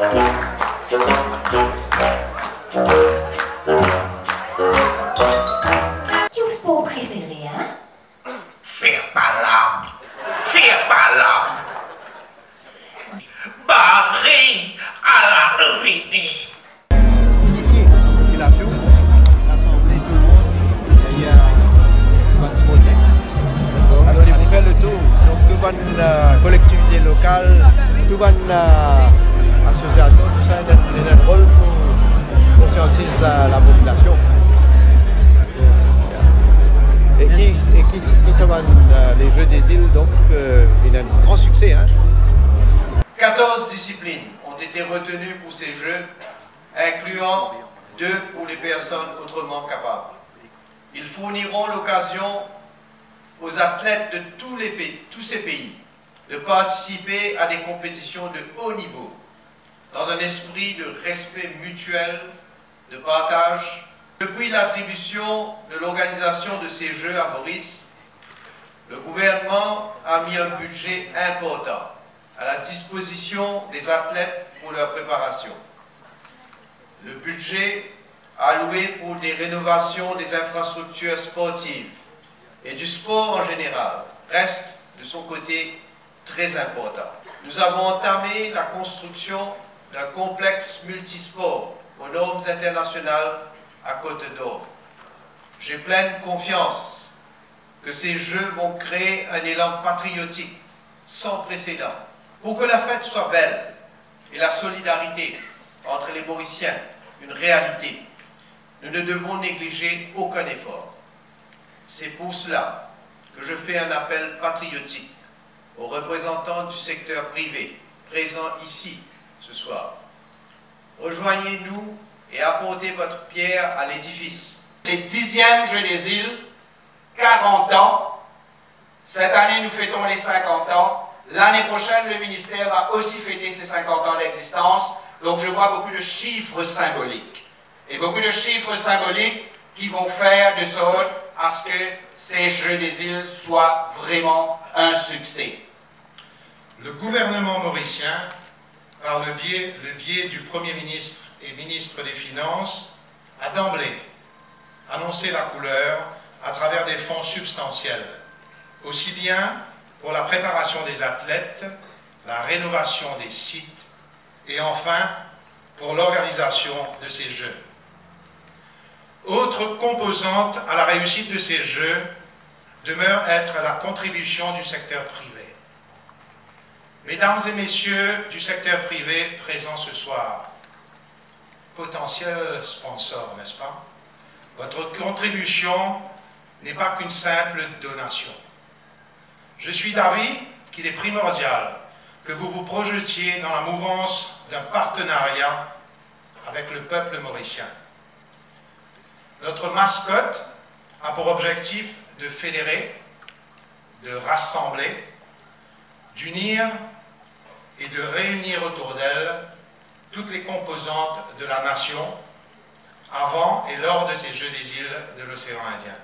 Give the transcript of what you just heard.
Qui est vos préférés, hein? Faire pas là. Faire pas là. Barré à la midi. Unifier la population, rassembler tout le monde. Il y a un petit projet. Alors, il faut faire le tour. Donc, toute bonne collectivité locale, toute bonne association, tout ça, il y a un rôle pour conscientiser la population. Et qui sont les Jeux des îles, donc, il y a un grand succès. Hein. 14 disciplines ont été retenues pour ces Jeux, incluant 2 pour les personnes autrement capables. Ils fourniront l'occasion aux athlètes de tous ces pays de participer à des compétitions de haut niveau, dans un esprit de respect mutuel, de partage. Depuis l'attribution de l'organisation de ces Jeux à Maurice, le gouvernement a mis un budget important à la disposition des athlètes pour leur préparation. Le budget alloué pour des rénovations des infrastructures sportives et du sport en général reste de son côté très important. Nous avons entamé la construction d'un complexe multisport aux normes internationales à Côte d'Or. J'ai pleine confiance que ces Jeux vont créer un élan patriotique sans précédent. Pour que la fête soit belle et la solidarité entre les Mauriciens une réalité, nous ne devons négliger aucun effort. C'est pour cela que je fais un appel patriotique aux représentants du secteur privé présents ici ce soir. Rejoignez-nous et apportez votre pierre à l'édifice. Les 10e Jeux des îles, 40 ans. Cette année, nous fêtons les 50 ans. L'année prochaine, le ministère va aussi fêter ses 50 ans d'existence. Donc je vois beaucoup de chiffres symboliques. Et beaucoup de chiffres symboliques qui vont faire de sorte à ce que ces Jeux des îles soient vraiment un succès. Le gouvernement mauricien, par le biais du Premier ministre et ministre des Finances, a d'emblée annoncé la couleur à travers des fonds substantiels, aussi bien pour la préparation des athlètes, la rénovation des sites et enfin pour l'organisation de ces Jeux. Autre composante à la réussite de ces Jeux demeure être la contribution du secteur privé. Mesdames et messieurs du secteur privé présents ce soir, potentiels sponsors, n'est-ce pas? Votre contribution n'est pas qu'une simple donation. Je suis d'avis qu'il est primordial que vous vous projetiez dans la mouvance d'un partenariat avec le peuple mauricien. Notre mascotte a pour objectif de fédérer, de rassembler, d'unir et de réunir autour d'elle toutes les composantes de la nation avant et lors de ces Jeux des îles de l'océan Indien.